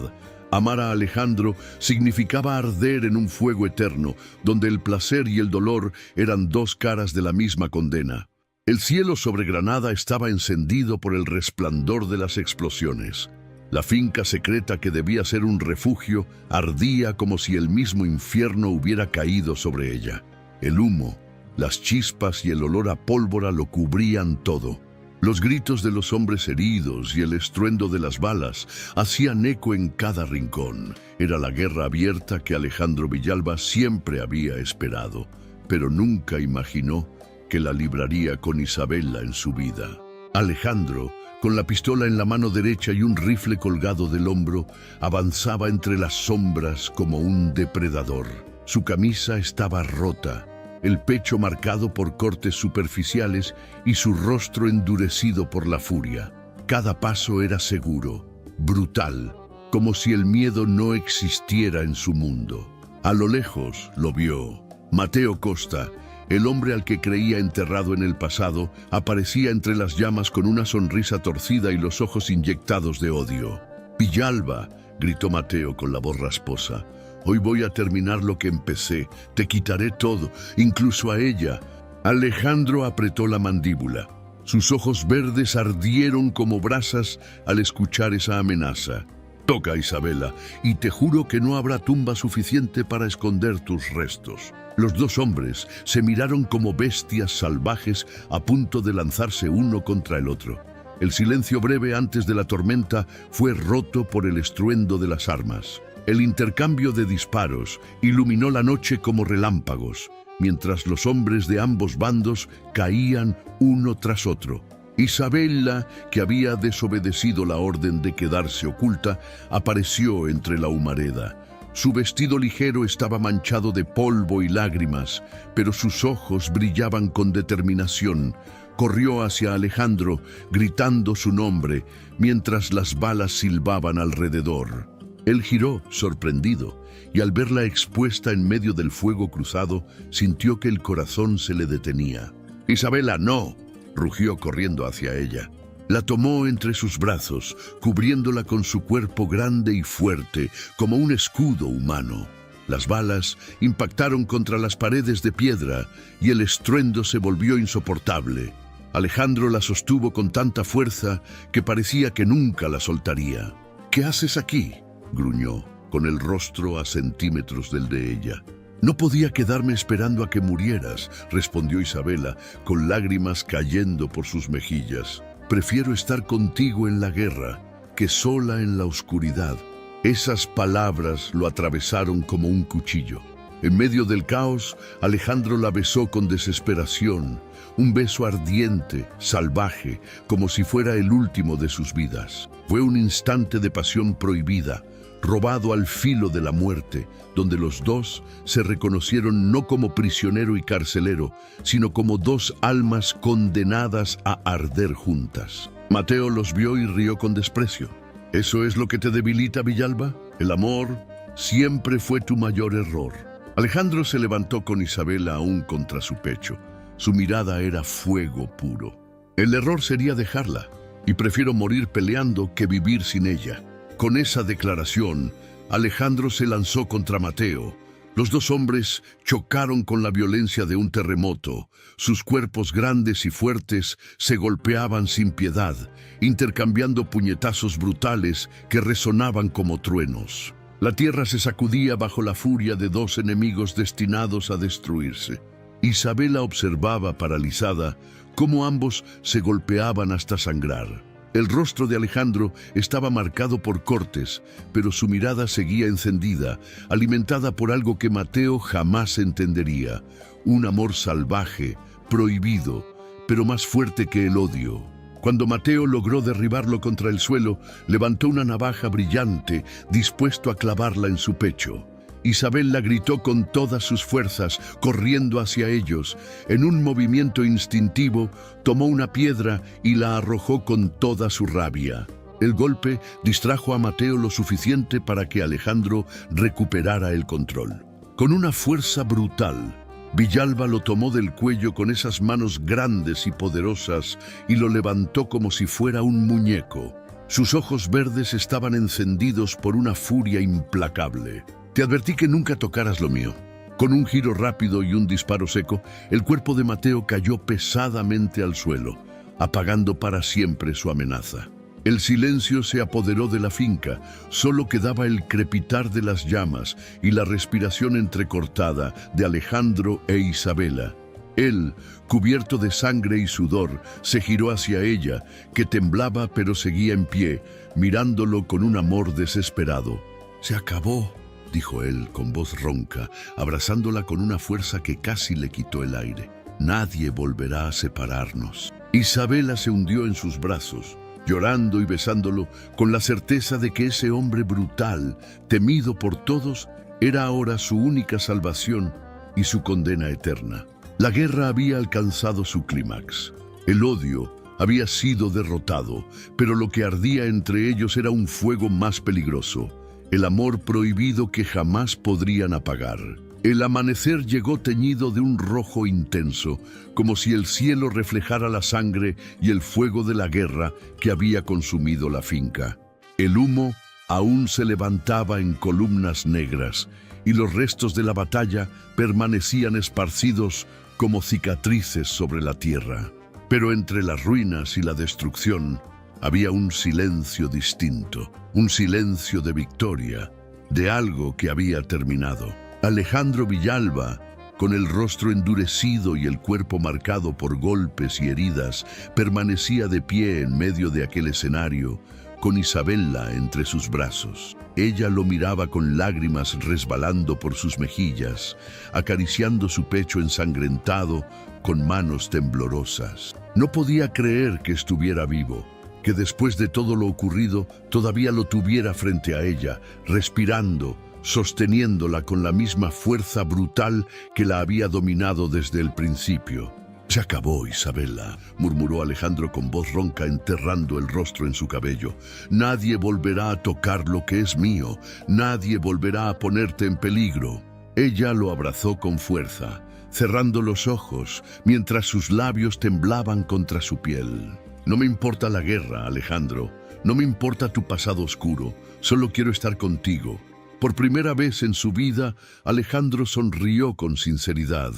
Amar a Alejandro significaba arder en un fuego eterno, donde el placer y el dolor eran dos caras de la misma condena. El cielo sobre Granada estaba encendido por el resplandor de las explosiones. La finca secreta que debía ser un refugio ardía como si el mismo infierno hubiera caído sobre ella. El humo, las chispas y el olor a pólvora lo cubrían todo. Los gritos de los hombres heridos y el estruendo de las balas hacían eco en cada rincón. Era la guerra abierta que Alejandro Villalba siempre había esperado, pero nunca imaginó que la libraría con Isabela en su vida. Alejandro, con la pistola en la mano derecha y un rifle colgado del hombro, avanzaba entre las sombras como un depredador. Su camisa estaba rota, el pecho marcado por cortes superficiales y su rostro endurecido por la furia. Cada paso era seguro, brutal, como si el miedo no existiera en su mundo. A lo lejos lo vio. Mateo Costa, el hombre al que creía enterrado en el pasado, aparecía entre las llamas con una sonrisa torcida y los ojos inyectados de odio. «Villalba», gritó Mateo con la voz rasposa, «hoy voy a terminar lo que empecé. Te quitaré todo, incluso a ella». Alejandro apretó la mandíbula. Sus ojos verdes ardieron como brasas al escuchar esa amenaza. «Toca, Isabela, y te juro que no habrá tumba suficiente para esconder tus restos». Los dos hombres se miraron como bestias salvajes a punto de lanzarse uno contra el otro. El silencio breve antes de la tormenta fue roto por el estruendo de las armas. El intercambio de disparos iluminó la noche como relámpagos, mientras los hombres de ambos bandos caían uno tras otro. Isabela, que había desobedecido la orden de quedarse oculta, apareció entre la humareda. Su vestido ligero estaba manchado de polvo y lágrimas, pero sus ojos brillaban con determinación. Corrió hacia Alejandro, gritando su nombre, mientras las balas silbaban alrededor. Él giró, sorprendido, y al verla expuesta en medio del fuego cruzado, sintió que el corazón se le detenía. «Isabela, no», rugió corriendo hacia ella. La tomó entre sus brazos, cubriéndola con su cuerpo grande y fuerte, como un escudo humano. Las balas impactaron contra las paredes de piedra y el estruendo se volvió insoportable. Alejandro la sostuvo con tanta fuerza que parecía que nunca la soltaría. «¿Qué haces aquí?», gruñó, con el rostro a centímetros del de ella. «No podía quedarme esperando a que murieras», respondió Isabela, con lágrimas cayendo por sus mejillas. «Prefiero estar contigo en la guerra que sola en la oscuridad». Esas palabras lo atravesaron como un cuchillo. En medio del caos, Alejandro la besó con desesperación, un beso ardiente, salvaje, como si fuera el último de sus vidas. Fue un instante de pasión prohibida, robado al filo de la muerte, donde los dos se reconocieron no como prisionero y carcelero, sino como dos almas condenadas a arder juntas. Mateo los vio y rió con desprecio. «¿Eso es lo que te debilita, Villalba? El amor siempre fue tu mayor error». Alejandro se levantó con Isabela aún contra su pecho. Su mirada era fuego puro. «El error sería dejarla, y prefiero morir peleando que vivir sin ella». Con esa declaración, Alejandro se lanzó contra Mateo. Los dos hombres chocaron con la violencia de un terremoto. Sus cuerpos grandes y fuertes se golpeaban sin piedad, intercambiando puñetazos brutales que resonaban como truenos. La tierra se sacudía bajo la furia de dos enemigos destinados a destruirse. Isabela observaba, paralizada, cómo ambos se golpeaban hasta sangrar. El rostro de Alejandro estaba marcado por cortes, pero su mirada seguía encendida, alimentada por algo que Mateo jamás entendería: un amor salvaje, prohibido, pero más fuerte que el odio. Cuando Mateo logró derribarlo contra el suelo, levantó una navaja brillante, dispuesto a clavarla en su pecho. Isabela gritó con todas sus fuerzas, corriendo hacia ellos. En un movimiento instintivo, tomó una piedra y la arrojó con toda su rabia. El golpe distrajo a Mateo lo suficiente para que Alejandro recuperara el control. Con una fuerza brutal, Villalba lo tomó del cuello con esas manos grandes y poderosas y lo levantó como si fuera un muñeco. Sus ojos verdes estaban encendidos por una furia implacable. Te advertí que nunca tocaras lo mío. Con un giro rápido y un disparo seco, el cuerpo de Mateo cayó pesadamente al suelo, apagando para siempre su amenaza. El silencio se apoderó de la finca, solo quedaba el crepitar de las llamas y la respiración entrecortada de Alejandro e Isabela. Él, cubierto de sangre y sudor, se giró hacia ella, que temblaba pero seguía en pie, mirándolo con un amor desesperado. «Se acabó», dijo él con voz ronca, abrazándola con una fuerza que casi le quitó el aire. «Nadie volverá a separarnos». Isabela se hundió en sus brazos, llorando y besándolo, con la certeza de que ese hombre brutal, temido por todos, era ahora su única salvación y su condena eterna. La guerra había alcanzado su clímax. El odio había sido derrotado, pero lo que ardía entre ellos era un fuego más peligroso: el amor prohibido que jamás podrían apagar. El amanecer llegó teñido de un rojo intenso, como si el cielo reflejara la sangre y el fuego de la guerra que había consumido la finca. El humo aún se levantaba en columnas negras, y los restos de la batalla permanecían esparcidos como cicatrices sobre la tierra. Pero entre las ruinas y la destrucción había un silencio distinto, un silencio de victoria, de algo que había terminado. Alejandro Villalba, con el rostro endurecido y el cuerpo marcado por golpes y heridas, permanecía de pie en medio de aquel escenario, con Isabela entre sus brazos. Ella lo miraba con lágrimas resbalando por sus mejillas, acariciando su pecho ensangrentado con manos temblorosas. No podía creer que estuviera vivo, que después de todo lo ocurrido todavía lo tuviera frente a ella, respirando, sosteniéndola con la misma fuerza brutal que la había dominado desde el principio. «Se acabó, Isabela», murmuró Alejandro con voz ronca, enterrando el rostro en su cabello. «Nadie volverá a tocar lo que es mío, nadie volverá a ponerte en peligro». Ella lo abrazó con fuerza, cerrando los ojos, mientras sus labios temblaban contra su piel. «No me importa la guerra, Alejandro, no me importa tu pasado oscuro, solo quiero estar contigo». Por primera vez en su vida, Alejandro sonrió con sinceridad.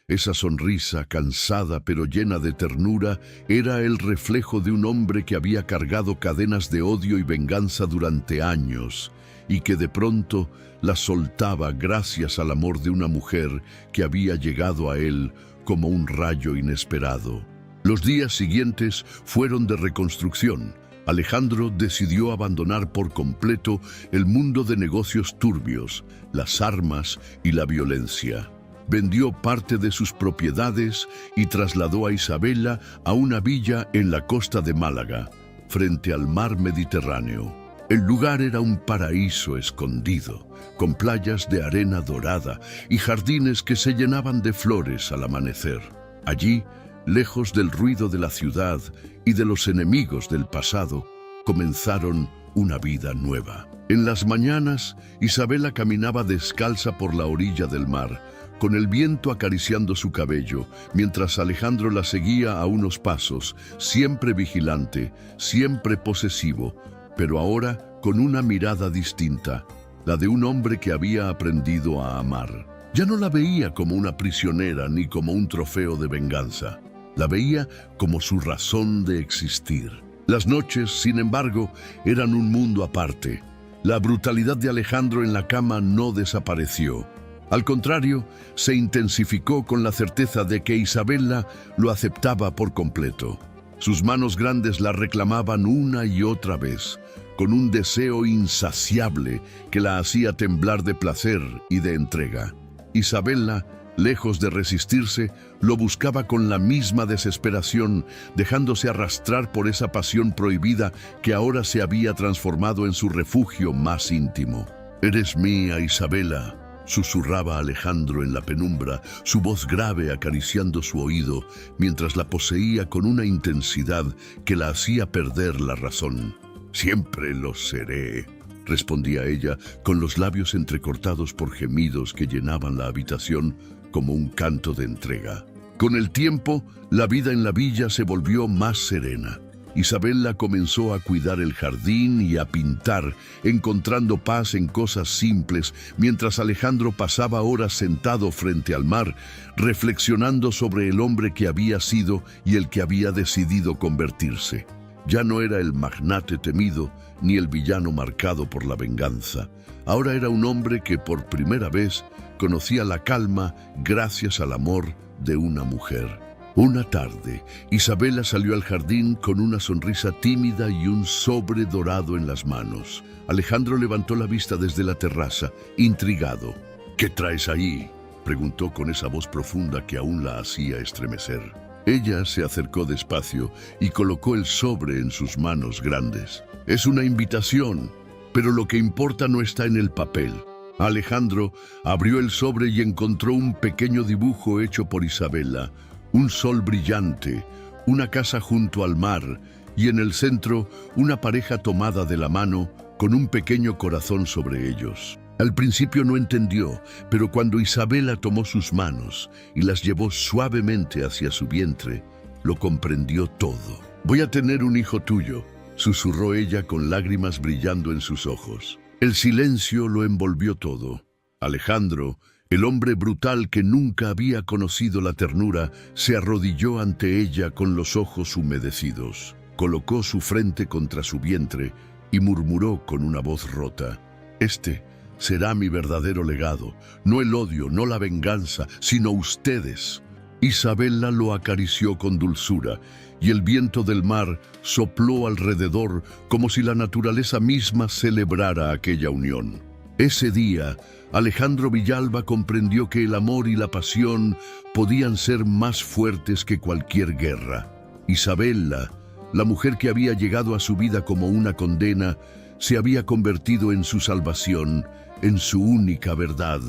Esa sonrisa, cansada pero llena de ternura, era el reflejo de un hombre que había cargado cadenas de odio y venganza durante años, y que de pronto las soltaba gracias al amor de una mujer que había llegado a él como un rayo inesperado. Los días siguientes fueron de reconstrucción. Alejandro decidió abandonar por completo el mundo de negocios turbios, las armas y la violencia. Vendió parte de sus propiedades y trasladó a Isabela a una villa en la costa de Málaga, frente al mar Mediterráneo. El lugar era un paraíso escondido, con playas de arena dorada y jardines que se llenaban de flores al amanecer. Allí, lejos del ruido de la ciudad y de los enemigos del pasado, comenzaron una vida nueva. En las mañanas, Isabela caminaba descalza por la orilla del mar, con el viento acariciando su cabello, mientras Alejandro la seguía a unos pasos, siempre vigilante, siempre posesivo, pero ahora con una mirada distinta, la de un hombre que había aprendido a amar. Ya no la veía como una prisionera ni como un trofeo de venganza. La veía como su razón de existir. Las noches, sin embargo, eran un mundo aparte. La brutalidad de Alejandro en la cama no desapareció. Al contrario, se intensificó con la certeza de que Isabela lo aceptaba por completo. Sus manos grandes la reclamaban una y otra vez, con un deseo insaciable que la hacía temblar de placer y de entrega. Isabela, lejos de resistirse, lo buscaba con la misma desesperación, dejándose arrastrar por esa pasión prohibida que ahora se había transformado en su refugio más íntimo. «Eres mía, Isabela», susurraba Alejandro en la penumbra, su voz grave acariciando su oído, mientras la poseía con una intensidad que la hacía perder la razón. «Siempre lo seré», respondía ella, con los labios entrecortados por gemidos que llenaban la habitación como un canto de entrega. Con el tiempo, la vida en la villa se volvió más serena. Isabela comenzó a cuidar el jardín y a pintar, encontrando paz en cosas simples, mientras Alejandro pasaba horas sentado frente al mar, reflexionando sobre el hombre que había sido y el que había decidido convertirse. Ya no era el magnate temido, ni el villano marcado por la venganza. Ahora era un hombre que por primera vez conocía la calma gracias al amor de una mujer. Una tarde, Isabela salió al jardín con una sonrisa tímida y un sobre dorado en las manos. Alejandro levantó la vista desde la terraza, intrigado. «¿Qué traes ahí?», preguntó con esa voz profunda que aún la hacía estremecer. Ella se acercó despacio y colocó el sobre en sus manos grandes. «Es una invitación, pero lo que importa no está en el papel». Alejandro abrió el sobre y encontró un pequeño dibujo hecho por Isabela. Un sol brillante, una casa junto al mar y en el centro una pareja tomada de la mano con un pequeño corazón sobre ellos. Al principio no entendió, pero cuando Isabela tomó sus manos y las llevó suavemente hacia su vientre, lo comprendió todo. «Voy a tener un hijo tuyo», susurró ella con lágrimas brillando en sus ojos. El silencio lo envolvió todo. Alejandro, el hombre brutal que nunca había conocido la ternura, se arrodilló ante ella con los ojos humedecidos. Colocó su frente contra su vientre y murmuró con una voz rota: «Este será mi verdadero legado, no el odio, no la venganza, sino ustedes». Isabela lo acarició con dulzura y el viento del mar sopló alrededor como si la naturaleza misma celebrara aquella unión. Ese día, Alejandro Villalba comprendió que el amor y la pasión podían ser más fuertes que cualquier guerra. Isabela, la mujer que había llegado a su vida como una condena, se había convertido en su salvación, en su única verdad.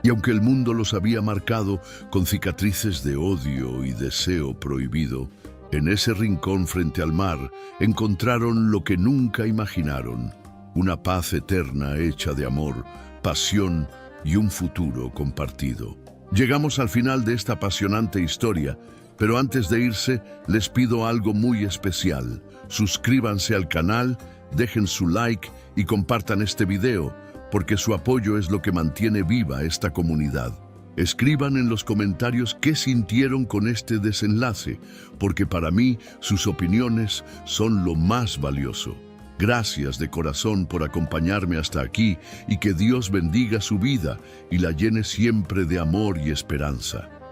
Y aunque el mundo los había marcado con cicatrices de odio y deseo prohibido, en ese rincón frente al mar encontraron lo que nunca imaginaron: una paz eterna hecha de amor, pasión y un futuro compartido. Llegamos al final de esta apasionante historia, pero antes de irse les pido algo muy especial. Suscríbanse al canal, dejen su like y compartan este video, porque su apoyo es lo que mantiene viva esta comunidad. Escriban en los comentarios qué sintieron con este desenlace, porque para mí sus opiniones son lo más valioso. Gracias de corazón por acompañarme hasta aquí y que Dios bendiga su vida y la llene siempre de amor y esperanza.